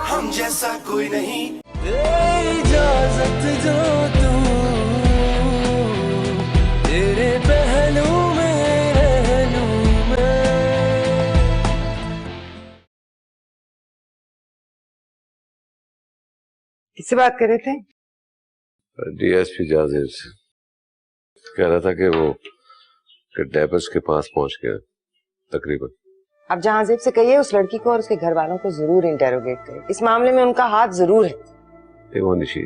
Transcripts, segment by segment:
हम जैसा कोई नहीं। इजाजत जो तू तेरे पहलू में रह लूं मैं। किससे बात कर रहे थे? डीएसपी जाजिर से कह रहा था कि वो किडनैपर्स के पास पहुंच गया तकरीबन। अब जहांजेब से कहिए उस लड़की को और उसके घर वालों को जरूर इंटेरोगेट करें। इस मामले में उनका हाथ जरूर है। देखो निशी,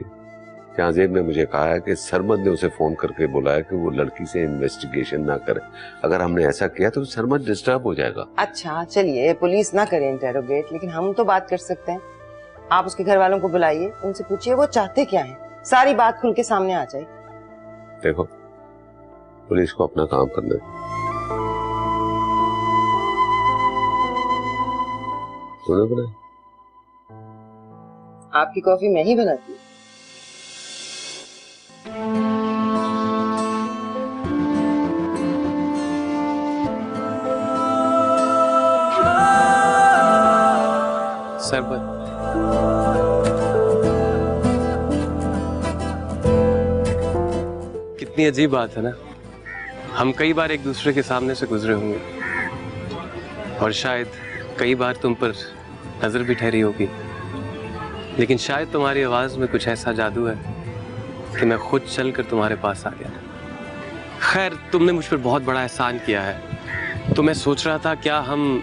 जहांजेब ने मुझे कहा है कि सरमद ने उसे फोन करके बुलाया कि वो लड़की से इन्वेस्टिगेशन ना करे। अगर हमने ऐसा किया तो सरमद डिस्टर्ब हो जाएगा। अच्छा चलिए, पुलिस ना करे इंटेरोगेट, लेकिन हम तो बात कर सकते हैं। आप उसके घर वालों को बुलाइए, उनसे पूछिए वो चाहते क्या है, सारी बात खुल के सामने आ जाए। देखो, पुलिस को अपना काम करना है। तूने बनाया? आपकी कॉफी मैं ही बनाती हूँ। सरबत कितनी अजीब बात है ना। हम कई बार एक दूसरे के सामने से गुजरे होंगे और शायद कई बार तुम पर नजर भी ठहरी होगी, लेकिन शायद तुम्हारी आवाज में कुछ ऐसा जादू है कि मैं खुद चलकर तुम्हारे पास आ गया। खैर, तुमने मुझ पर बहुत बड़ा एहसान किया है, तो मैं सोच रहा था क्या हम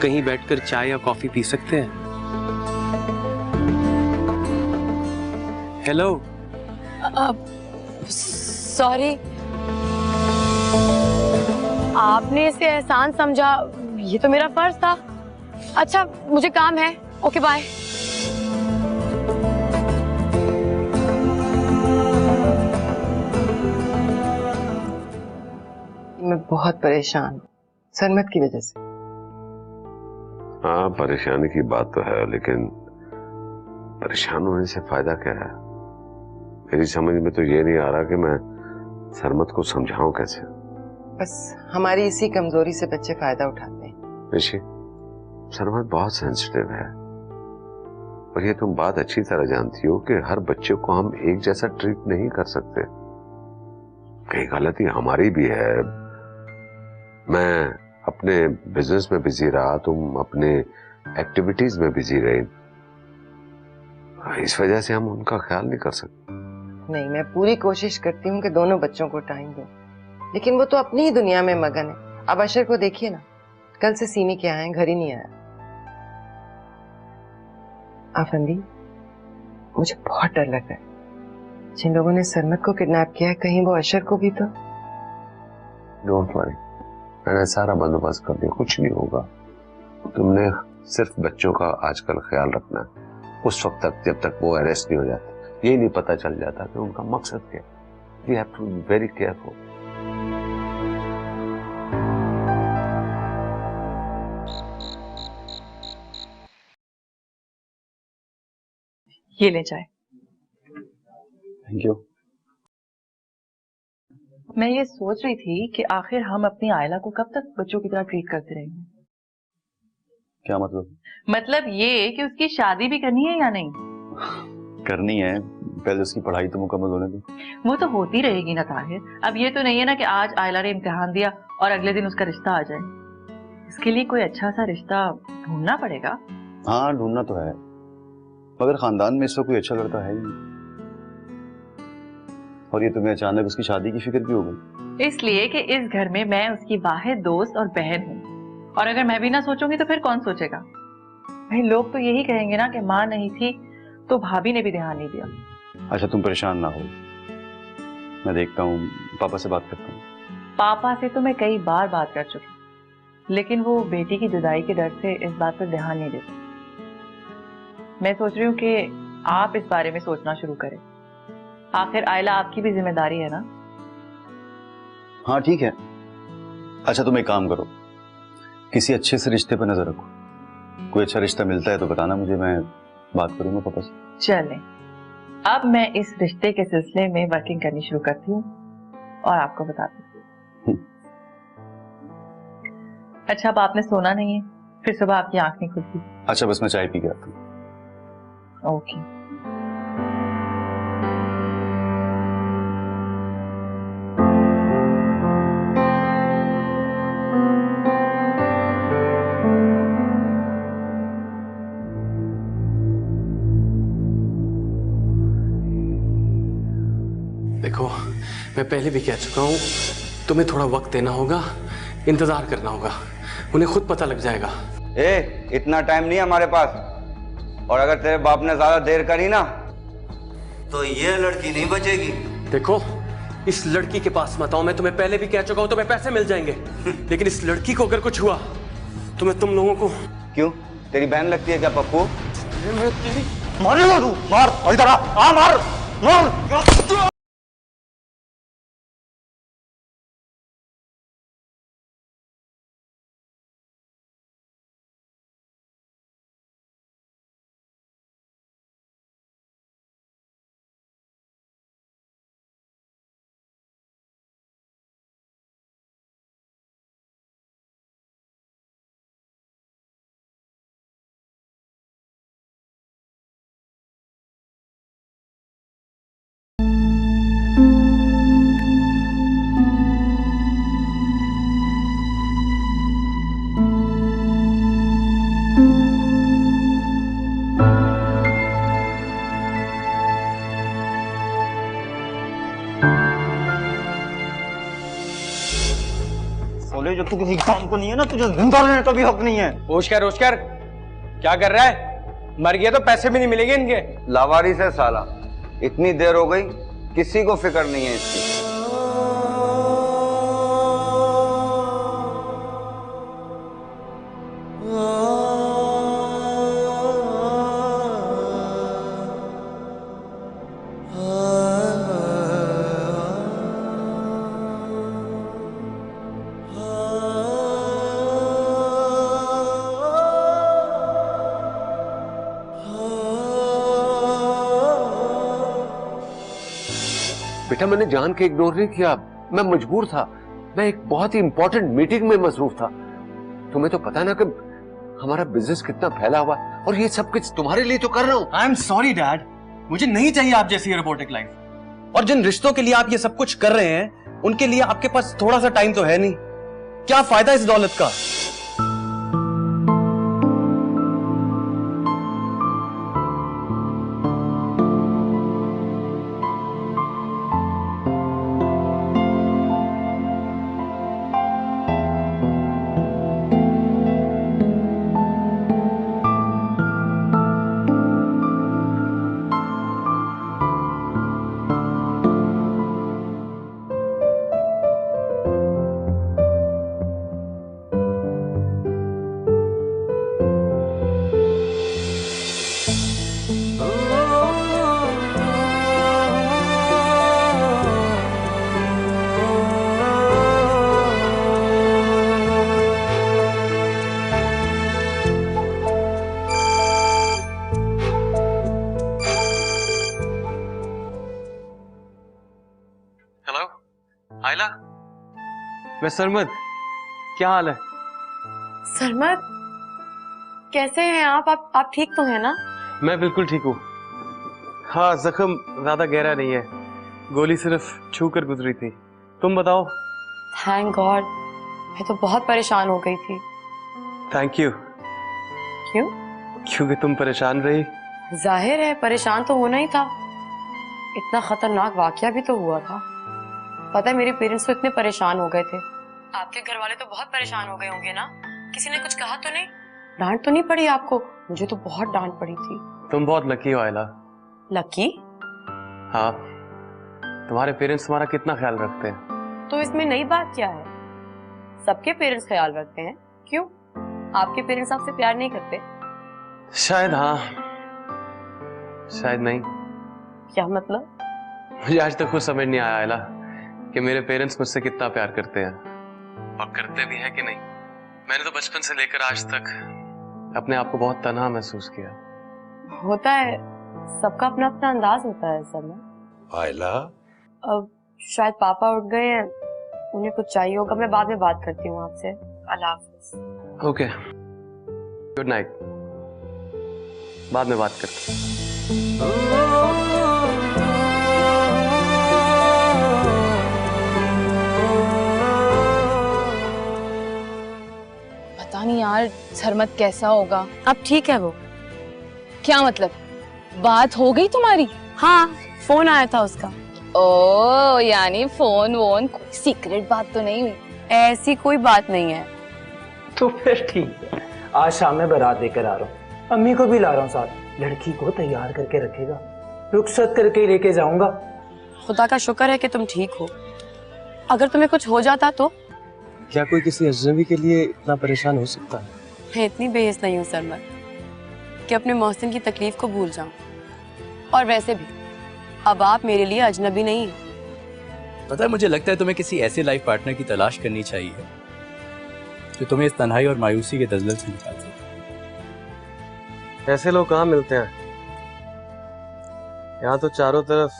कहीं बैठकर चाय या कॉफी पी सकते हैं? हेलो। सॉरी, आपने इसे एहसान समझा, ये तो मेरा फर्ज था। अच्छा, मुझे काम है, ओके बाय। मैं बहुत परेशान हूँ सरमद की वजह से। हाँ, परेशानी की बात तो है, लेकिन परेशान होने से फायदा क्या है? मेरी समझ में तो ये नहीं आ रहा कि मैं सरमद को समझाऊं कैसे। बस हमारी इसी कमजोरी से बच्चे फायदा उठाते हैं। निशी, सरमद बहुत सेंसिटिव है और ये तुम बात अच्छी तरह जानती हो कि हर बच्चे को हम एक जैसा ट्रीट नहीं कर सकते। कई गलती हमारी भी है। मैं अपने बिजनेस में बिजी रहा, तुम अपने एक्टिविटीज में बिजी रहे, इस वजह से हम उनका ख्याल नहीं कर सकते। नहीं, मैं पूरी कोशिश करती हूँ कि दोनों बच्चों को टाइम दूं, लेकिन वो तो अपनी ही दुनिया में मगन है। अब अशर को देखिए ना, कल से सीमी के आए, घर ही नहीं आया। आफंदी, मुझे बहुत डर लग रहा है। जिन लोगों ने सरमद को किडनैप किया है, कहीं वो अशर को भी तो। डोंट वरी, मैंने सारा बंदोबस्त कर दिया, कुछ नहीं होगा। तुमने सिर्फ बच्चों का आजकल ख्याल रखना है, उस वक्त तक जब तक वो अरेस्ट नहीं हो जाते। ये नहीं पता चल जाता कि उनका मकसद क्या है। You have to be very careful. ये ले जाए। Thank you. मैं ये सोच रही थी कि आखिर हम अपनी आयला को कब तक बच्चों की तरह ट्रीट करते रहेंगे। क्या मतलब? मतलब ये कि उसकी शादी भी करनी है या नहीं? करनी है, पहले उसकी पढ़ाई तो मुकम्मल होने दो। वो तो होती रहेगी ना ताहिर। अब ये तो नहीं है ना कि आज आयला ने इम्तिहान दिया और अगले दिन उसका रिश्ता आ जाए। इसके लिए कोई अच्छा सा रिश्ता ढूंढना पड़ेगा। हाँ, ढूंढना तो है, मगर खानदान में इस वक्त कोई अच्छा लड़का है ही नहीं। और ये तुम्हें अचानक उसकी शादी की फिक्र क्यों हो गई? इसलिए कि इस घर में मैं उसकी वाहिद दोस्त और बहन हूँ, और अगर मैं भी ना सोचूंगी तो फिर कौन सोचेगा? भाई, लोग तो यही कहेंगे ना कि माँ नहीं थी तो भाभी ने भी ध्यान नहीं दिया। अच्छा, तुम परेशान ना हो, मैं देखता हूँ, पापा से बात करता हूँ। पापा से तो मैं कई बार बात कर चुकी, लेकिन वो बेटी की जुदाई के डर से इस बात पर ध्यान नहीं देते। मैं सोच रही हूँ कि आप इस बारे में सोचना शुरू करें। आखिर आयला आपकी भी जिम्मेदारी है ना। हाँ ठीक है। अच्छा, तुम एक काम करो, किसी अच्छे से रिश्ते पर नजर रखो। कोई अच्छा रिश्ता मिलता है तो बताना मुझे, मैं बात करूंगा पापा से। चलें, अब मैं इस रिश्ते के सिलसिले में वर्किंग करनी शुरू करती हूँ और आपको बताती हूँ। अच्छा, अब आपने सोना नहीं है, फिर सुबह आपकी आंख नहीं खुलती। अच्छा, बस मैं चाय पी के आता हूँ। ओके। देखो, मैं पहले भी कह चुका हूँ, तुम्हें थोड़ा वक्त देना होगा, इंतजार करना होगा, उन्हें खुद पता लग जाएगा। इतना टाइम नहीं है हमारे पास, और अगर तेरे बाप ने ज्यादा देर करी ना तो ये लड़की नहीं बचेगी। देखो, इस लड़की के पास मत आओ, मैं तुम्हें पहले भी कह चुका हूँ, तुम्हें पैसे मिल जाएंगे, लेकिन इस लड़की को अगर कुछ हुआ तो मैं तुम लोगों को। क्यों, तेरी बहन लगती है क्या पप्पू? मारेगा तू? मार, इधर आ, मार मार। जब तू किसी काम को नहीं है ना, तुझे जिंदा रहने का भी हक नहीं है। ओशकर क्या कर रहा है? मर गया तो पैसे भी नहीं मिलेंगे इनके। लावारिस है साला, इतनी देर हो गई, किसी को फिक्र नहीं है इसकी। बेटा, मैंने जान के इग्नोर नहीं किया, मैं मजबूर था, मैं एक बहुत ही इंपॉर्टेंट मीटिंग में मसरूफ था। तुम्हें तो पता है ना कि हमारा बिजनेस कितना फैला हुआ है, और ये सब कुछ तुम्हारे लिए तो कर रहा हूं। आई एम सॉरी डैड, मुझे नहीं चाहिए आप जैसी रोबोटिक लाइफ। और जिन रिश्तों के लिए आप ये सब कुछ कर रहे हैं, उनके लिए आपके पास थोड़ा सा टाइम तो है नहीं। क्या फायदा इस दौलत का? आयला, मैं सरमद, क्या हाल है? सरमद, कैसे हैं आप ठीक तो हैं ना? मैं बिल्कुल ठीक हूँ। हाँ, जख्म ज्यादा गहरा नहीं है, गोली सिर्फ छू कर गुजरी थी। तुम बताओ। थैंक गॉड, मैं तो बहुत परेशान हो गई थी। Thank you. क्यों? क्योंकि तुम परेशान रही। जाहिर है परेशान तो होना ही था, इतना खतरनाक वाकया भी तो हुआ था। पता है मेरे पेरेंट्स तो इतने परेशान हो गए थे। आपके घर वाले तो बहुत परेशान हो गए होंगे ना? किसी ने कुछ कहा तो नहीं? डांट तो नहीं पड़ी आपको? मुझे तो बहुत डांट पड़ी थी। तुम बहुत लकी हो आयला। लकी? हाँ, तुम्हारे पेरेंट्स तुम्हारा कितना ख्याल रखते हैं। तो इसमें नई बात क्या है? सबके पेरेंट्स ख्याल रखते हैं, क्यों? आपके पेरेंट्स आपसे प्यार नहीं करते? शायद हाँ, शायद नहीं। क्या मतलब? मुझे आज तक कुछ समझ नहीं आया आयला कि मेरे पेरेंट्स मुझसे कितना प्यार करते हैं, और करते भी है कि नहीं। मैंने तो बचपन से लेकर आज तक अपने आप को बहुत तन्हा महसूस किया। होता है, सबका अपना अपना अंदाज होता है सर में। आयला, अब शायद पापा उठ गए हैं, उन्हें कुछ चाहिए होगा। मैं बाद में बात करती हूँ आपसे। अल्लाह हाफिज। ओके, गुड नाइट, बाद में बात करते हैं। पता नहीं यार सरमत कैसा होगा। अब ठीक है वो। क्या मतलब, बात हो गई तुम्हारी? हाँ, फोन आया था उसका। ओ यानी फोन वोन, कोई सीक्रेट बात तो नहीं हुई? ऐसी कोई बात नहीं है। तो फिर ठीक है, आज शाम में बारात लेकर आ रहा हूँ, अम्मी को भी ला रहा हूँ साथ। लड़की को तैयार करके रखेगा, रुखसत करके ही लेके जाऊंगा। खुदा का शुक्र है कि तुम ठीक हो, अगर तुम्हें कुछ हो जाता तो? क्या कोई किसी अजनबी के लिए इतना परेशान हो सकता है? मैं इतनी बेहिस नहीं हूँ सरमत कि अपने मोहसिन की तकलीफ को भूल जाऊं। और वैसे भी अब आप मेरे लिए अजनबी नहीं हैं। पता है, मुझे लगता है तुम्हें किसी ऐसे लाइफ पार्टनर की तलाश करनी चाहिए जो तुम्हें इस तन्हाई और मायूसी के दलदल से निकाल सके। ऐसे लोग कहाँ मिलते हैं? यहाँ तो चारों तरफ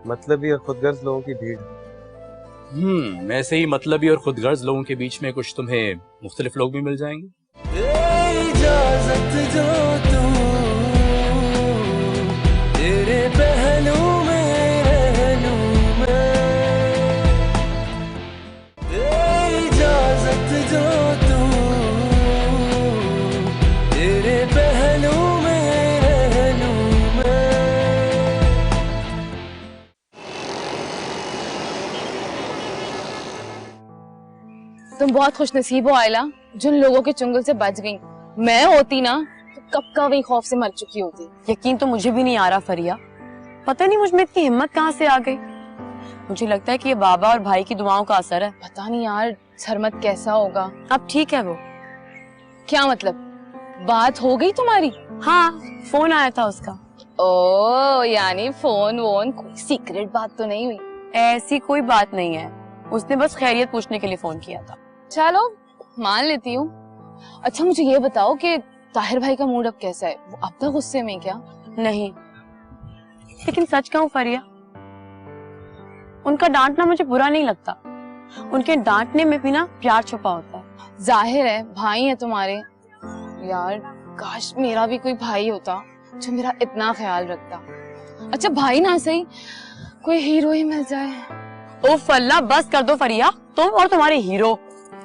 मतलबी और खुदगर्ज लोगों की भीड़ है। ऐसे ही मतलबी और खुदगर्ज लोगों के बीच में कुछ तुम्हें मुख्तलिफ लोग भी मिल जाएंगे। इजाजत जो तू तेरे पहलू में रह लूं मैं, इजाजत जो तू तेरे पहलू में रह लूं मैं। तुम बहुत खुशनसीब हो आयला, जिन लोगों के चुंगल से बच गई। मैं होती ना तो कब का वही खौफ से मर चुकी होती। यकीन तो मुझे भी नहीं आ रहा फरिया, पता नहीं मुझ में इतनी हिम्मत कहाँ से आ गई। मुझे लगता है कि ये बाबा और भाई की दुआओं का असर है। पता नहीं यार सरमत कैसा होगा। अब ठीक है वो। क्या मतलब, बात हो गई तुम्हारी? हाँ, फोन आया था उसका। ओ यानी फोन वोन, कोई सीक्रेट बात तो नहीं हुई? ऐसी कोई बात नहीं है, उसने बस खैरियत पूछने के लिए फोन किया था। चलो मान लेती हूँ। अच्छा मुझे ये बताओ कि ताहिर भाई का मूड अब कैसा है? वो अब तक गुस्से में क्या? नहीं, लेकिन सच कहूँ फरिया, उनका डांटना मुझे बुरा नहीं लगता। उनके डांटने में भी ना प्यार छुपा होता है। जाहिर है भाई है तुम्हारे। यार काश मेरा भी कोई भाई होता जो मेरा इतना ख्याल रखता। अच्छा भाई ना सही, कोई हीरो ही मिल जाए। ओफ अल्लाह, बस कर दो फरिया, तुम और तुम्हारे हीरो।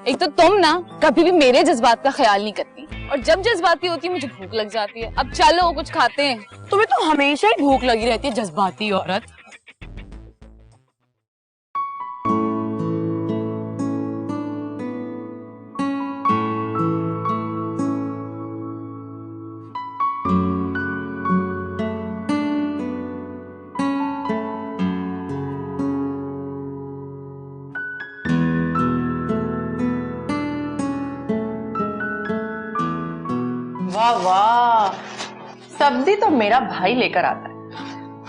एक तो तुम ना कभी भी मेरे जज्बात का ख्याल नहीं करती, और जब जज्बाती होती है मुझे भूख लग जाती है। अब चलो कुछ खाते हैं। तुम्हें तो हमेशा ही भूख लगी रहती है, जज्बाती औरत। वाह वाह, सब्जी तो मेरा भाई लेकर आता है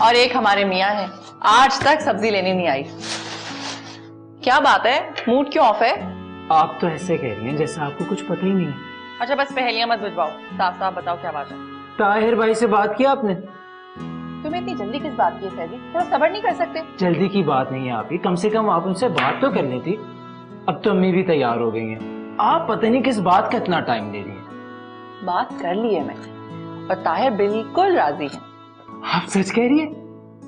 और एक हमारे मियाँ है, आज तक सब्जी लेने नहीं आई। क्या बात है, मूड क्यों ऑफ है? आप तो ऐसे कह रही हैं जैसे आपको कुछ पता ही नहीं है। अच्छा बस पहेलियां मत बुझवाओ, साफ साफ बताओ क्या बात है। ताहिर भाई से बात किया आपने? तुम्हें इतनी जल्दी किस बात की है फैजी? थोड़ा सब्र नहीं कर सकते? जल्दी की बात नहीं है आपकी, कम से कम आप उनसे बात तो करनी थी। अब तो अम्मी भी तैयार हो गई हैं, आप पता नहीं किस बात का इतना टाइम दे रही हैं। बात कर ली है मैंने और ताहिर बिल्कुल राजी है। आप सच कह रही है?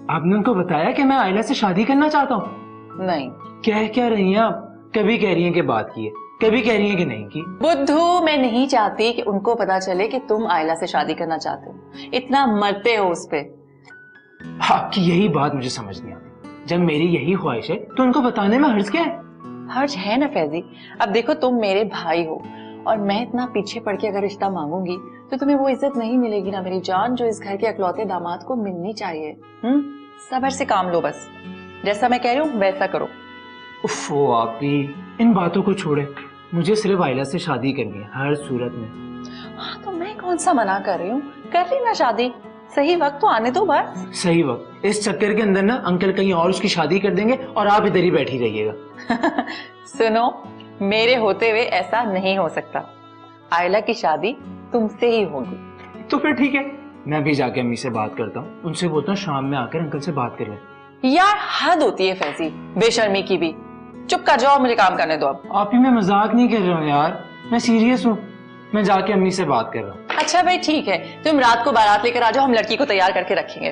आपने उनको बताया कि मैं आयला से शादी करना चाहता हूँ? नहीं। कह क्या रही हैं आप? कभी कह रही हैं कि बात की है, कभी कह रही हैं कि नहीं की। बुद्धू, मैं नहीं चाहती कि उनको पता चले कि तुम आयला से शादी करना चाहते हो, इतना मरते हो उस पे। आपकी यही बात मुझे समझ नहीं आती। जब मेरी यही ख्वाहिश है तो उनको बताने में हर्ज क्या है? हर्ज है ना फैजी। अब देखो तुम मेरे भाई हो और मैं इतना पीछे पड़ के अगर रिश्ता मांगूंगी तो तुम्हें वो इज्जत नहीं मिलेगी ना मेरी जान, जो इस घर के अकलौते दामाद को मिलनी चाहिए। सब्र से काम लो, बस जैसा मैं कह रही हूँ वैसा करो। उफ़ो, आप भी इन बातों को छोड़े, मुझे सिर्फ आयला से शादी करनी है हर सूरत में। हाँ तो मैं कौन सा मना कर रही हूँ, कर ली ना शादी, सही वक्त तो आने दो बस। सही वक्त? इस चक्कर के अंदर ना अंकल कहीं और उसकी शादी कर देंगे और आप इधर ही बैठी रहिएगा। सुनो, मेरे होते हुए ऐसा नहीं हो सकता। आयला की शादी तुमसे ही होगी। तो फिर ठीक है, मैं भी जाके अम्मी से बात करता हूँ, उनसे बोलता हूँ शाम में आकर अंकल से बात कर लें। यार हद होती है फैजी, बेशर्मी की भी। चुप कर जाओ, मुझे काम करने दो अब। आप ही, मैं मजाक नहीं कर रहा हूँ यार, मैं सीरियस हूँ। मैं जाके अम्मी से बात कर रहा हूँ। अच्छा भाई ठीक है, तुम रात को बारात लेकर आ जाओ, हम लड़की को तैयार करके रखेंगे।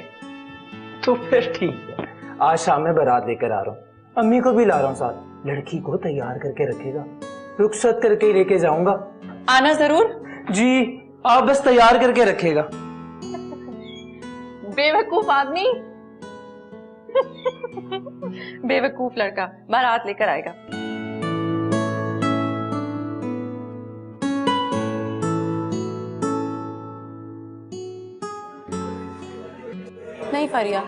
तो फिर ठीक है, आज शाम में बारात लेकर आ रहा हूँ, अम्मी को भी ला रहा हूँ साथ, लड़की को तैयार करके रखेगा, रुखसत करके ही लेके जाऊंगा। आना जरूर जी, आप बस तैयार करके रखेगा। बेवकूफ आदमी। बेवकूफ लड़का बारात लेकर आएगा। नहीं फरिया,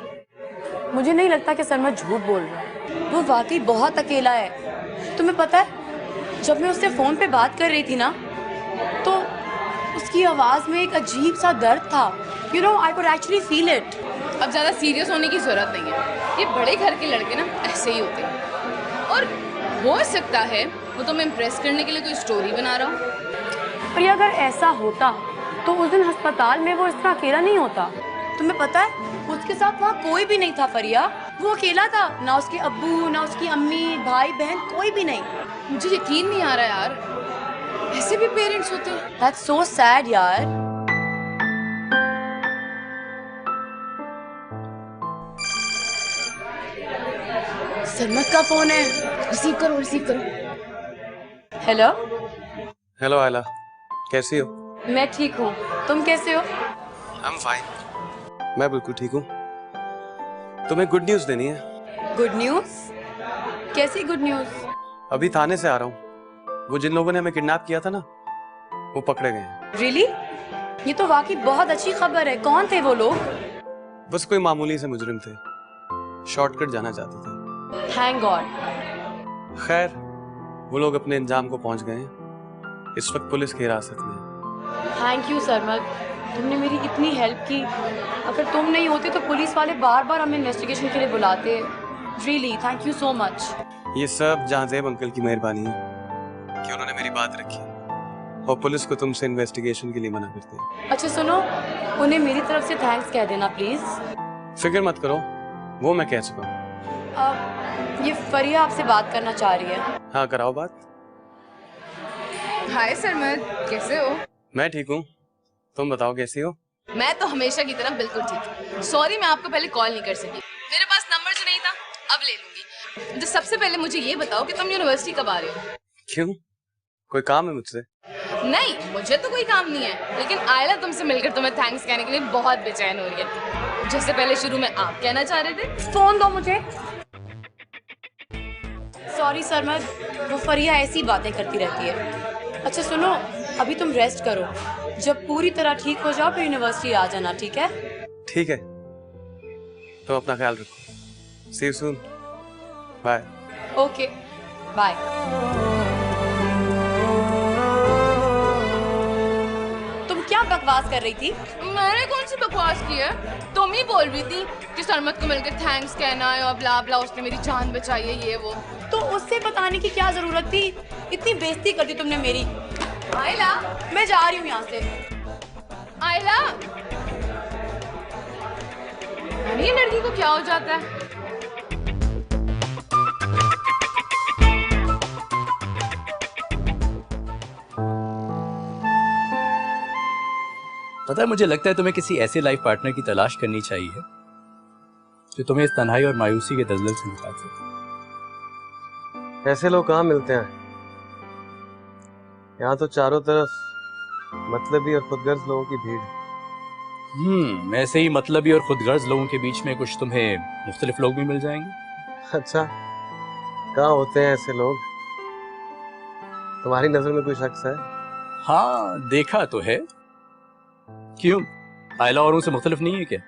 मुझे नहीं लगता कि सरमद झूठ बोल रहा है। वो वाकई बहुत अकेला है। तुम्हें पता है, जब मैं उससे फोन पे बात कर रही थी ना, तो उसकी आवाज में एक अजीब सा दर्द था। You know, I could actually feel it. अब ज्यादा सीरियस होने की जरूरत नहीं है, ये बड़े घर के लड़के ना ऐसे ही होते हैं। और हो सकता है वो तुम्हें इम्प्रेस करने के लिए कोई स्टोरी बना रहा हो। और अगर ऐसा होता तो उस दिन अस्पताल में वो इस तरह अकेला नहीं होता। तुम्हें पता है, उसके साथ वहाँ कोई भी नहीं था फरिया। वो अकेला था, ना उसके अब्बू, ना उसकी अम्मी, भाई बहन, कोई भी नहीं। मुझे यकीन नहीं आ रहा यार, ऐसे भी पेरेंट्स होते हैं। That's so sad यार। सरमद का फोन है, रिसीव करो, रिसीव करो। हेलो। हेलो आयला, कैसी हो? मैं ठीक हूँ, तुम कैसे हो? I'm fine. मैं बिल्कुल ठीक हूँ। तुम्हें गुड न्यूज देनी है। Good news? कैसी गुड न्यूज? अभी थाने से आ रहा हूँ। वो जिन लोगों ने हमें किडनैप किया था ना, वो पकड़े गए हैं। रियली? ये तो वाकई बहुत अच्छी खबर है। कौन थे वो लोग? बस कोई मामूली से मुजरिम थे, शॉर्टकट जाना चाहते थे। Thank God. खैर, वो लोग अपने इंजाम को पहुंच गए हैं। इस वक्त पुलिस की हिरासत में। थैंक यू सरमद, तुमने मेरी इतनी हेल्प की। अगर तुम नहीं होते तो पुलिस वाले बार बार हमें इन्वेस्टिगेशन के लिए बुलाते। Really thank you so much. ये सब जहांजेब अंकल की मेहरबानी है कि उन्होंने मेरी बात रखी और पुलिस को तुमसे इन्वेस्टिगेशन के लिए मना कर दिया। अच्छा सुनो, उन्हें मेरी तरफ से थैंक्स कह देना प्लीज। फिक्र मत करो, वो मैं कह चुका हूँ। ये फरिया आपसे बात करना चाह रही है। हाँ, कराओ बात। हाय सरमद, कैसे हो? मैं ठीक हूँ, तुम बताओ कैसी हो? मैं तो हमेशा की तरह बिल्कुल ठीक हूँ। सॉरी मैं आपको पहले कॉल नहीं कर सकी, मेरे पास नंबर जो नहीं था, अब ले लूंगी। तो सबसे पहले मुझे ये बताओ कि तुम यूनिवर्सिटी कब आ रहे हो? क्यों, कोई काम है मुझसे? नहीं, मुझे तो कोई काम नहीं है, लेकिन आयला तुमसे मिलकर तुम्हें थैंक्स कहने के लिए बहुत बेचैन हो रही है। जैसे पहले शुरू में आप कहना चाह रहे थे। फोन दो मुझे। सॉरी सरमद, वो फरिया ऐसी बातें करती रहती है। अच्छा सुनो, अभी तुम रेस्ट करो, जब पूरी तरह ठीक हो जाओ फिर यूनिवर्सिटी आ जाना, ठीक है? ठीक है, तुम अपना ख्याल रखो। See you soon. Bye. Okay bye. तुम क्या बकवास कर रही थी? मैंने कौन सी बकवास की है? तुम ही बोल रही थी कि सरमद को मिलकर थैंक्स कहना है और ब्ला ब्ला, उसने मेरी जान बचाई है, ये वो। तो उससे बताने की क्या जरूरत थी? इतनी बेइज्जती कर दी तुमने मेरी। आयला, मैं जा रही हूँ यहाँ से। आयला, ये लड़की को क्या हो जाता है? पता है, मुझे लगता है तुम्हें किसी ऐसे लाइफ पार्टनर की तलाश करनी चाहिए जो तुम्हें इस तन्हाई और मायूसी के दलदल से निकाल सके। ऐसे लोग कहाँ मिलते हैं? यहाँ तो चारों तरफ मतलबी और खुदगर्ज लोगों की भीड़। ऐसे ही मतलबी और खुदगर्ज लोगों के बीच में कुछ तुम्हें मुख्तलिफ लोग भी मिल जाएंगे। अच्छा, कहाँ होते हैं ऐसे लोग? तुम्हारी नजर में कोई शख्स है? हाँ, देखा तो है। क्यों, आयला औरों से मुख्तलिफ नहीं है क्या?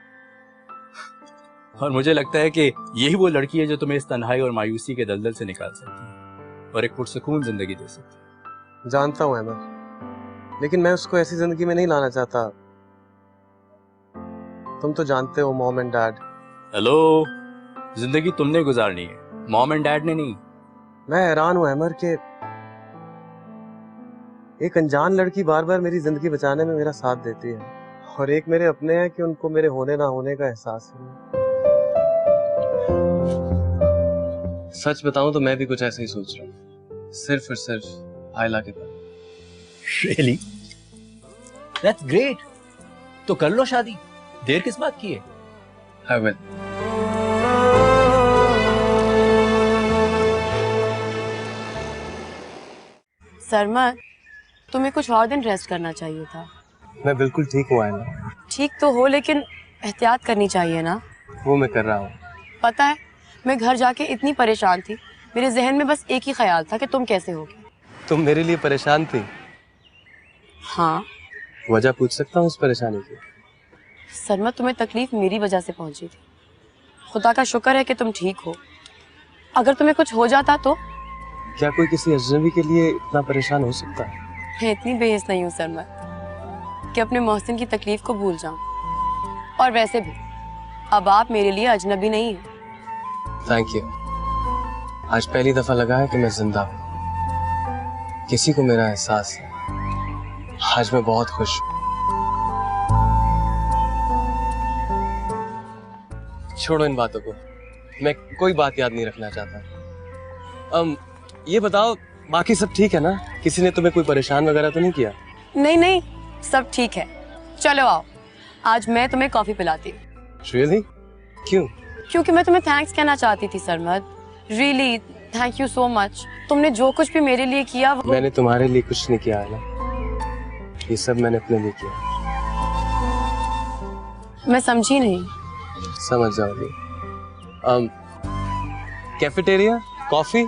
और मुझे लगता है कि यही वो लड़की है जो तुम्हें इस तन्हाई और मायूसी के दलदल से निकाल सकती है और एक पुरसुकून जिंदगी दे सकती है। जानता हूं अहमद, लेकिन मैं उसको ऐसी जिंदगी में नहीं लाना चाहता। तुम तो जानते हो, मॉम एंड डैड। हेलो, जिंदगी तुमने गुजारनी है, मॉम एंड डैड ने नहीं। मैं हैरान हूं अहमद कि एक अनजान लड़की बार बार मेरी जिंदगी बचाने में मेरा साथ देती है, और एक मेरे अपने हैं कि उनको मेरे होने ना होने का एहसास है। सच बताऊं तो मैं भी कुछ ऐसे ही सोच रहा हूँ, सिर्फ और सिर्फ आयला के बारे में। Really? That's great. तो कर लो शादी, देर किस बात की है? I will. सरमद, तुम्हें कुछ और दिन रेस्ट करना चाहिए था। मैं बिल्कुल ठीक हूँ आयना। ठीक तो हो, लेकिन एहतियात करनी चाहिए ना। वो मैं कर रहा हूँ। पता है, मैं घर जाके इतनी परेशान थी, मेरे जहन में बस एक ही ख्याल था कि तुम कैसे होगी। तुम मेरे लिए परेशान थी? हाँ। वजह पूछ सकता हूँ उस परेशानी की? सरमद, तुम्हें तकलीफ मेरी वजह से पहुंची थी। खुदा का शुक्र है कि तुम ठीक हो। अगर तुम्हें कुछ हो जाता तो? क्या कोई किसी अजनबी के लिए इतना परेशान हो सकता है? मैं इतनी बेहिस नहीं हूँ सरमद कि अपने मोहसिन की तकलीफ को भूल जाऊं। और वैसे भी अब आप मेरे लिए अजनबी नहीं हैं। Thank you. आज पहली दफा लगा है कि मैं जिंदा हूँ, किसी को मेरा एहसास है। आज मैं बहुत खुश हूँ। छोड़ो इन बातों को, मैं कोई बात याद नहीं रखना चाहता। ये बताओ, बाकी सब ठीक है ना? किसी ने तुम्हें कोई परेशान वगैरह तो नहीं किया? नहीं नहीं, सब ठीक है। चलो आओ, आज मैं तुम्हें कॉफी पिलाती हूँ। Really? क्यों? क्योंकि मैं तुम्हें थैंक्स कहना चाहती थी Sarmad. Really thank you so much. तुमने जो कुछ भी मेरे लिए किया वो... मैंने तुम्हारे लिए कुछ नहीं किया है ना, ये सब मैंने अपने लिए किया। मैं समझी नहीं। समझ जाओगी। कैफेटेरिया, कॉफी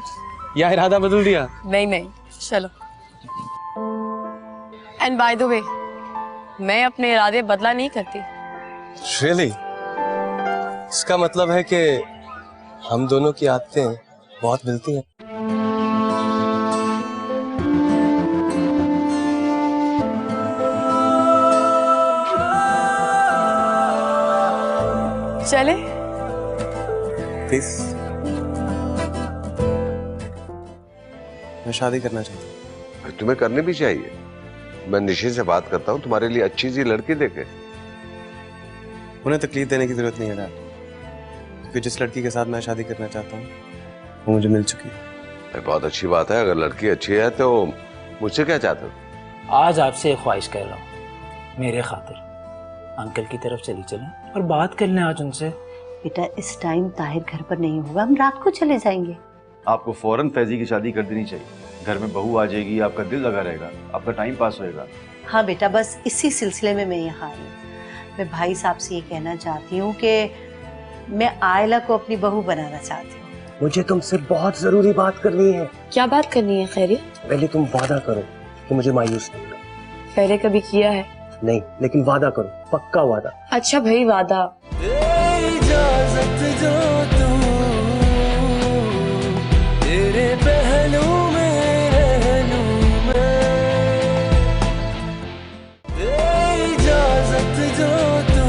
या इरादा बदल दिया? नहीं नहीं, चलो। एंड बाय द वे, मैं अपने इरादे बदला नहीं करती। Really? इसका मतलब है कि हम दोनों की आदतें बहुत मिलती हैं। चले? प्लीज। मैं शादी करना चाहता हूँ। तुम्हें करनी भी चाहिए। मैं निशे से बात करता हूँ, तुम्हारे लिए अच्छी सी लड़की देखे। उन्हें तकलीफ देने की जरूरत नहीं है डैड, क्योंकि जिस लड़की के साथ मैं शादी करना चाहता हूँ वो मुझे मिल चुकी है। बहुत अच्छी बात है। अगर लड़की अच्छी है तो मुझसे क्या चाहते हो? आज आपसे एक ख्वाहिश कर रहा हूँ, मेरे खातिर अंकल की तरफ चली चलें और बात कर लें आज उनसे। बेटा, इस टाइम ताहिर घर पर नहीं होगा, हम रात को चले जाएंगे। आपको फौरन फैजी की शादी कर देनी चाहिए। घर में बहू आ जाएगी, आपका दिल लगा रहेगा, आपका टाइम पास होएगा। हाँ बेटा, बस इसी सिलसिले में मैं यहाँ आई हूँ। मैं भाई साहब से ये कहना चाहती हूँ कि मैं आयला को अपनी बहू बनाना चाहती हूँ। मुझे तुमसे बहुत जरूरी बात करनी है। क्या बात करनी है खैरियत? पहले तुम वादा करो कि मुझे मायूस नहीं करो। पहले कभी किया है? नहीं, लेकिन वादा करो, पक्का वादा। अच्छा भाई, वादा। इजाजत जो तू तेरे पहलू में रह लूं मैं, इजाजत जो तू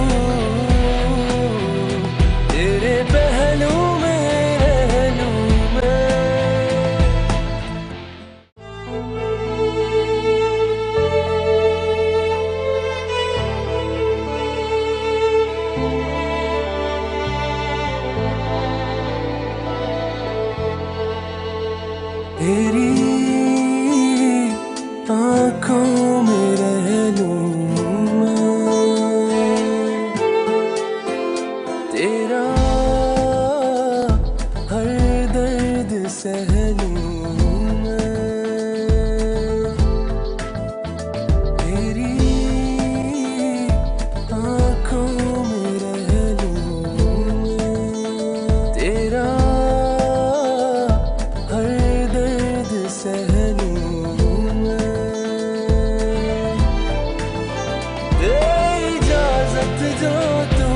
तेरे पहलू में रह लूं मैं। तेरी आँखों में रह लूं मैं, तेरा हर दर्द सह लूं मैं, तेरी आँखों में रह लूं मैं, तेरा इजाजत जो तू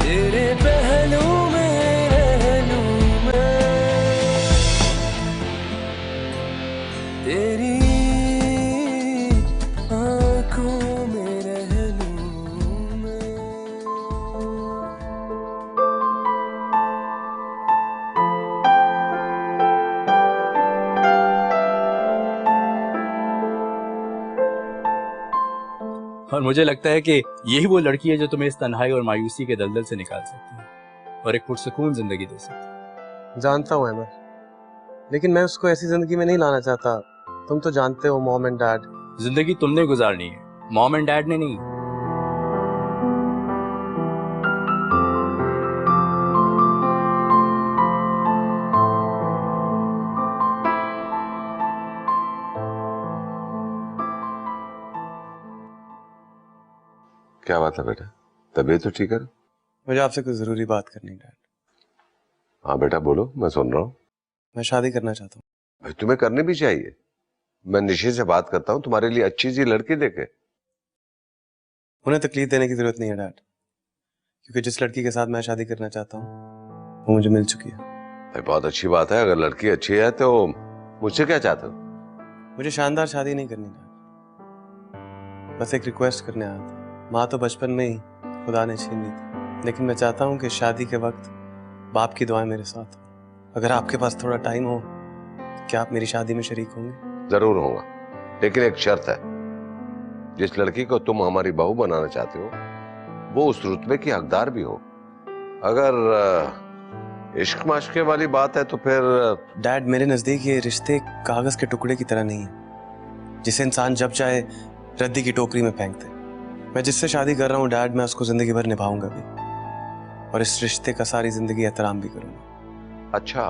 तेरे पहलू में रह लूं मैं, तेरी आँखों में रह लूं मैं। और मुझे लगता है कि यही वो लड़की है जो तुम्हें इस तन्हाई और मायूसी के दलदल से निकाल सकती है और एक पुरसुकून जिंदगी दे सकती है। जानता हूँ लेकिन मैं उसको ऐसी जिंदगी में नहीं लाना चाहता। तुम तो जानते हो, मॉम एंड डैड जिंदगी तुमने गुजारनी है, मॉम एंड डैड ने नहीं। क्या बात है बेटा, तबीयत तो ठीक है? मुझे आपसे कुछ जरूरी बात करनी है डैड। हाँ बेटा बोलो, मैं सुन रहा हूँ। मैं शादी करना चाहता हूँ। भाई तुम्हें करनी भी चाहिए। मैं निशे से बात करता हूँ, तुम्हारे लिए अच्छी सी लड़की देखे। उन्हें तकलीफ देने की जरूरत नहीं है डैड, क्योंकि जिस लड़की के साथ मैं शादी करना चाहता हूँ वो मुझे मिल चुकी है। भाई बहुत अच्छी बात है, अगर लड़की अच्छी है तो मुझसे क्या चाहते हो? मुझे शानदार शादी नहीं करनी डैड, बस एक रिक्वेस्ट करने आया था। माँ तो बचपन में ही खुदा ने छीन ली थी, लेकिन मैं चाहता हूँ कि शादी के वक्त बाप की दुआएं मेरे साथ हो। अगर आपके पास थोड़ा टाइम हो तो क्या आप मेरी शादी में शरीक होंगे? जरूर होगा, लेकिन एक शर्त है। जिस लड़की को तुम हमारी बहू बनाना चाहते हो वो उस रुतबे की हकदार भी हो। अगर इश्क माश्के वाली बात है तो फिर डैड, मेरे नजदीक ये रिश्ते कागज के टुकड़े की तरह नहीं है जिसे इंसान जब चाहे रद्दी की टोकरी में फेंक दे। मैं जिससे शादी कर रहा हूँ डैड, मैं उसको जिंदगी भर निभाऊंगा भी, और इस रिश्ते का सारी जिंदगी एहतराम भी करूंगा। अच्छा,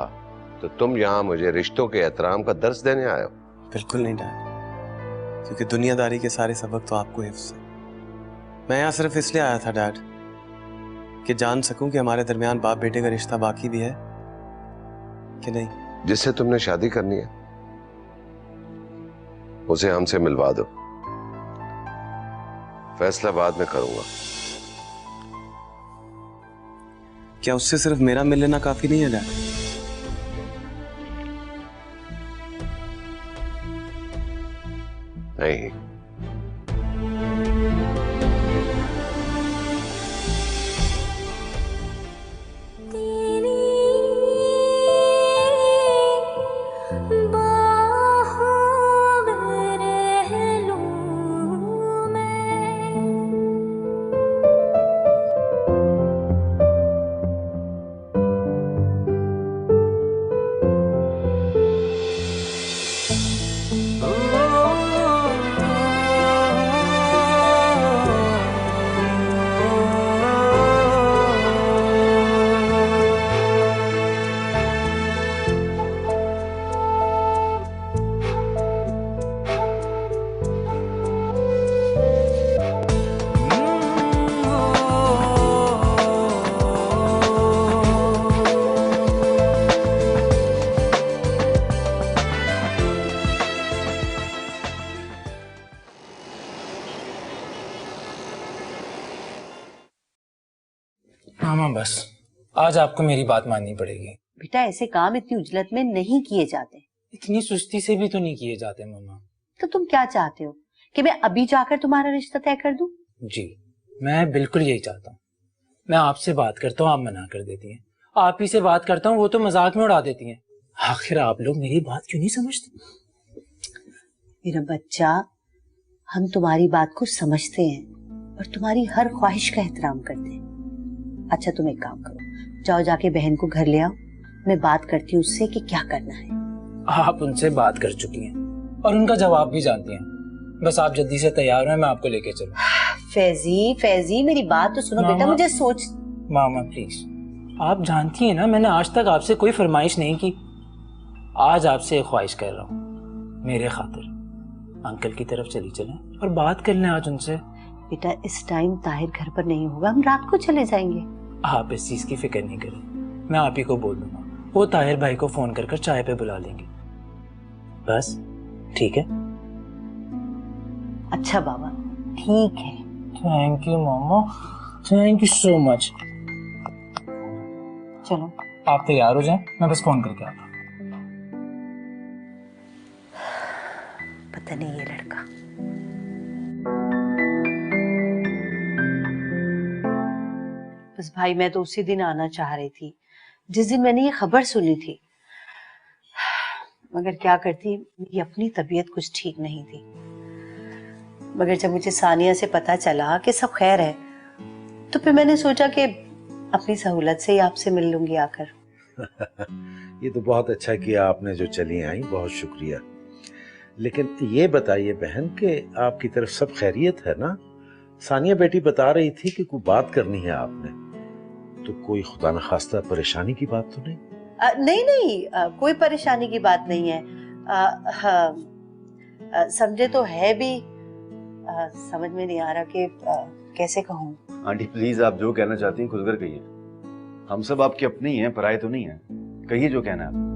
तो तुम यहाँ मुझे रिश्तों के एहतराम का दर्स देने आए हो? बिल्कुल नहीं डैड, क्योंकि दुनियादारी के सारे सबक तो आपको हिफ्ज़ है। मैं यहाँ सिर्फ इसलिए आया था डैड कि जान सकूं कि हमारे दरमियान बाप बेटे का रिश्ता बाकी भी है कि नहीं। जिससे तुमने शादी करनी है उसे हमसे मिलवा दो, फैसला बाद में करूंगा। क्या उससे सिर्फ मेरा मिल लेना काफी नहीं है डैड? नहीं, मामा बस आज आपको मेरी बात माननी पड़ेगी। बेटा ऐसे काम इतनी उजलत में नहीं किए जाते। इतनी सुस्ती से भी तो नहीं किए जाते मामा। तो तुम क्या चाहते हो कि मैं अभी जाकर तुम्हारा रिश्ता तय कर दूं? जी मैं बिल्कुल यही चाहता हूँ। मैं आपसे बात करता हूँ, आप मना कर देती हैं। आप ही से बात करता हूँ, वो तो मजाक में उड़ा देती हैं। आखिर आप लोग मेरी बात क्यों नहीं समझते? मेरा बच्चा, हम तुम्हारी बात को समझते हैं और तुम्हारी हर ख्वाहिश का एहतराम करते हैं। अच्छा तुम एक काम करो, जाओ जाके बहन को घर ले आओ, मैं बात करती हूँ उससे कि क्या करना है। आप उनसे बात कर चुकी हैं और उनका जवाब भी जानती हैं। बस आप जल्दी से तैयार हैं, मैं आपको लेके चलूं। फैजी फैजी मेरी बात तो सुनो बेटा, मुझे सोच। मामा प्लीज, आप जानती हैं ना मैंने आज तक आपसे कोई फरमाइश नहीं की। आज आपसे एक ख्वाहिश कर रहा हूँ, मेरे खातिर अंकल की तरफ चली चलें और बात कर लें आज उनसे। बेटा इस टाइम ताहिर घर पर नहीं होगा, हम रात को चले जाएंगे। आप इस चीज की फिक्र नहीं करें, मैं आप ही को बोल दूंगा, वो ताहिर भाई को फोन कर चाय पे बुला लेंगे। बस ठीक है? अच्छा बाबा ठीक है। Thank you mama, thank you so much. चलो आप तैयार हो जाएं, मैं बस फोन करके आता हूँ। पता नहीं ये लड़का। बस भाई मैं तो उसी दिन आना चाह रही थी जिस दिन मैंने ये खबर सुनी थी, मगर क्या करती, मेरी अपनी तबीयत कुछ ठीक नहीं थी। मगर जब मुझे सानिया से पता चला कि सब खैर है तो फिर मैंने सोचा कि अपनी सहूलत से ही आपसे मिल लूंगी आकर। ये तो बहुत अच्छा किया आपने जो चली आई, बहुत शुक्रिया। लेकिन ये बताइए बहन कि आपकी तरफ सब खैरियत है ना? सानिया बेटी बता रही थी कि कोई बात करनी है आपने, तो कोई खुदा न खास्ता परेशानी की बात तो नहीं? नहीं नहीं, कोई परेशानी की बात नहीं है। समझे तो है भी, समझ में नहीं आ रहा कि कैसे कहूँ। आंटी प्लीज, आप जो कहना चाहती हैं खुलकर कहिए। हम सब आपके अपने ही हैं, पराये तो नहीं है। कहिए जो कहना है।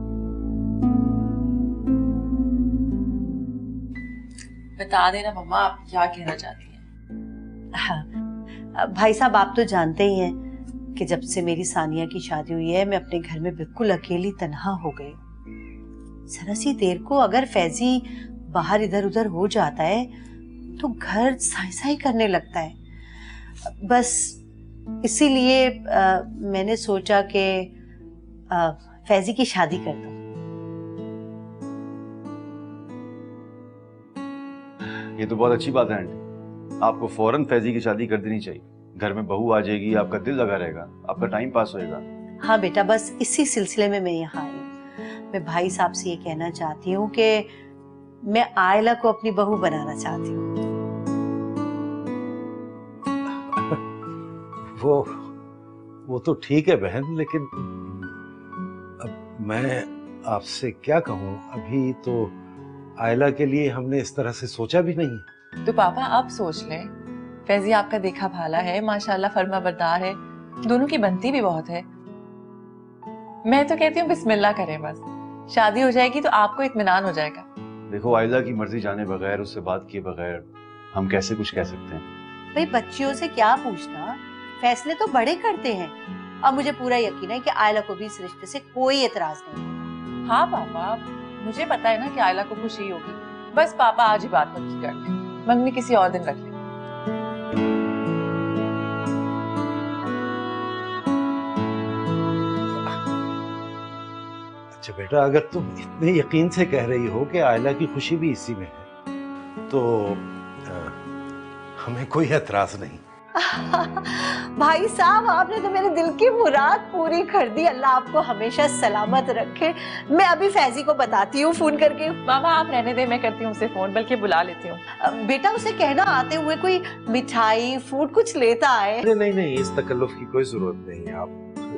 बता देना मम्मा, आप क्या कहना चाहती हैं? हाँ, भाई साहब आप तो जानते ही हैं कि जब से मेरी सानिया की शादी हुई है मैं अपने घर में बिल्कुल अकेली तन्हा हो गई। जरा सी देर को अगर फैजी बाहर इधर उधर हो जाता है तो घर साई साई करने लगता है। बस इसीलिए मैंने सोचा कि फैजी की शादी कर दूं। ये तो बहुत अच्छी बात है आंटी, आपको फौरन फैजी की शादी कर देनी चाहिए। घर में बहू आ जाएगी, आपका दिल लगा रहेगा, आपका टाइम पास होएगा। हाँ बेटा, बस इसी सिलसिले में मैं यहाँ आई हूँ। मैं भाई साहब से ये कहना चाहती हूँ कि मैं आयला को अपनी बहू बनाना चाहती हूँ। वो तो ठीक है बहन, लेकिन अब मैं आपसे क्या कहूँ, अभी तो आयला के लिए हमने इस तरह से सोचा भी नहीं। तो पापा आप सोच लें, फैजी आपका देखा भाला है, माशाल्लाह फर्मा बरदार है, दोनों की बनती भी बहुत है। मैं तो कहती हूँ बिस्मिल्लाह करें, बस शादी हो जाएगी तो आपको इत्मीनान हो जाएगा। देखो आयला की मर्जी जाने बगैर, उससे बात किए बगैर हम कैसे कुछ कह सकते हैं? भाई बच्चियों से क्या पूछना, फैसले तो बड़े करते हैं। और मुझे पूरा यकीन है कि आयला को भी इस रिश्ते से कोई एतराज नहीं। हाँ पापा, मुझे पता है ना कि आयला को खुशी होगी। बस पापा आज ही बात पक्की कर लें, मंगनी किसी और दिन रख लें। अच्छा बेटा, अगर तुम इतने यकीन से कह रही हो कि आयला की खुशी भी इसी में है तो हमें कोई एतराज नहीं। भाई साहब आपने तो मेरे दिल की मुराद पूरी कर दी। अल्लाह आपको हमेशा सलामत रखे। मैं अभी फैजी को बताती हूँ फोन करके। मामा आप रहने दे, मैं करती हूँ उसे फोन, बल्कि बुला लेती हूँ। बेटा उसे कहना आते हुए कोई मिठाई फूड कुछ लेता है। नहीं नहीं, इस तकल्लुफ की कोई जरूरत नहीं है, आप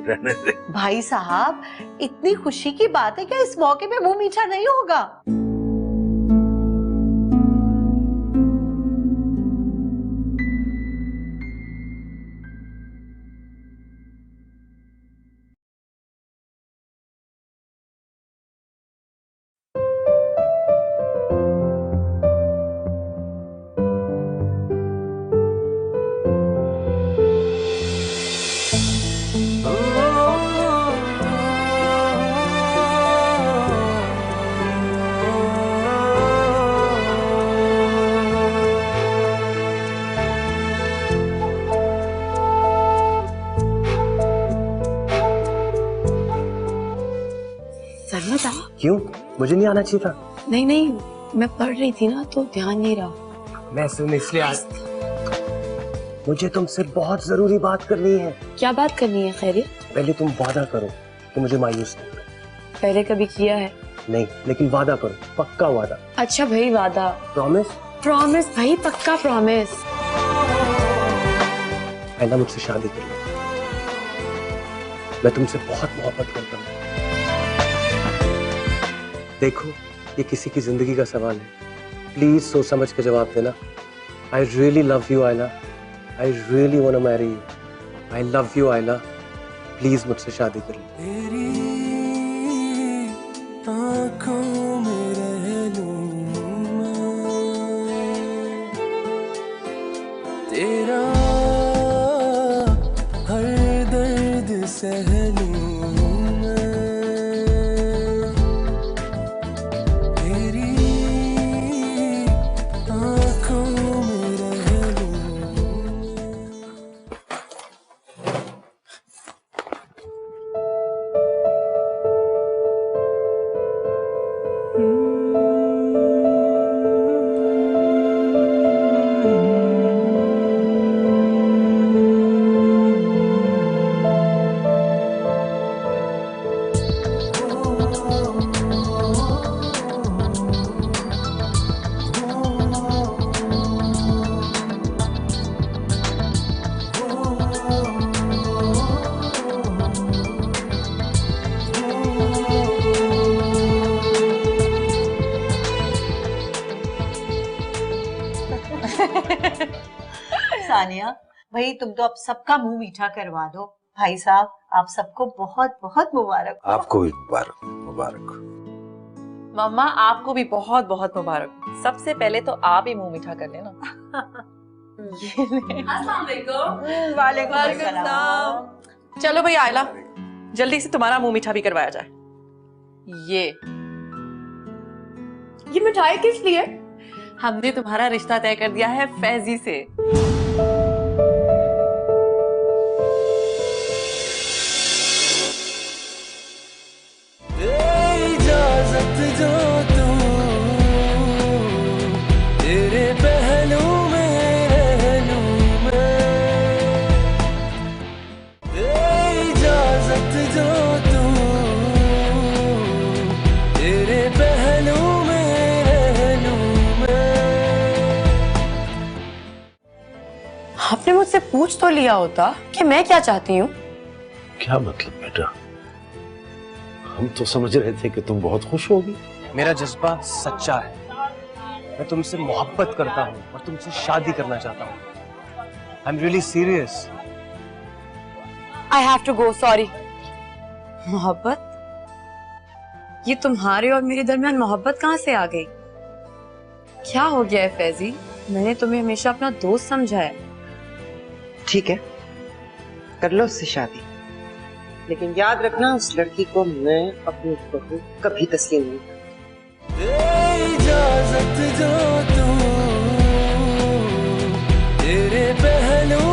रहने दे। भाई साहब इतनी खुशी की बात है, क्या इस मौके पे मुंह मीठा नहीं होगा? क्यों? मुझे नहीं आना चाहिए था? नहीं नहीं, मैं पढ़ रही थी ना तो ध्यान नहीं रहा। मैं सुन इसलिए आज मुझे तुमसे बहुत जरूरी बात करनी है। क्या बात करनी है? खैरियत? पहले तुम वादा करो कि मुझे मायूस नहीं करो। पहले कभी किया है? नहीं, लेकिन वादा करो, पक्का वादा। अच्छा भाई वादा। प्रॉमिस? प्रॉमिस भाई, पक्का प्रॉमिस। आयला मुझसे शादी कर लो, मैं तुमसे बहुत मोहब्बत करता हूँ। देखो ये किसी की जिंदगी का सवाल है, प्लीज सोच समझ के जवाब देना। I really love you Ayla, I really want to marry you, I love you Ayla, please मुझसे शादी कर लो। तेरी आँखों में रह लूं मैं, तेरा हर दर्द सह लूं मैं, तेरी आँखों में रह लूं। सानिया, भाई तुम तो अब सबका मुंह मीठा करवा दो। भाई साहब आप सबको बहुत बहुत मुबारक। आपको भी मुबारक मुबारक। मम्मा आपको भी बहुत बहुत मुबारक। सबसे पहले तो आप ही मुंह मीठा कर लेना। वालेकुम अस्सलाम। चलो भाई आयला, जल्दी से तुम्हारा मुंह मीठा भी करवाया जाए। ये मिठाई किस लिए? हमने तुम्हारा रिश्ता तय कर दिया है फैजी से। इजाजत जो तू तेरे पहलू में रह लूं मैं, इजाजत जो तू तेरे पहलू में रह लूं मैं। आपने मुझसे पूछ तो लिया होता कि मैं क्या चाहती हूँ। क्या मतलब बेटा? हम तो समझ रहे थे कि तुम बहुत खुश होगी। मेरा जज्बा सच्चा है। मैं तुमसे मोहब्बत करता हूँ और तुमसे शादी करना चाहता हूँ। I am really serious. I have to go, sorry. मोहब्बत? ये तुम्हारे और मेरे दरमियान मोहब्बत कहाँ से आ गई? क्या हो गया है फैजी? मैंने तुम्हें हमेशा अपना दोस्त समझा है। ठीक है, कर लो उससे शादी, लेकिन याद रखना उस लड़की को मैं अपनी बहू कभी तस्लीम नहीं करूंगा। इजाजत जो तू तेरे पहलू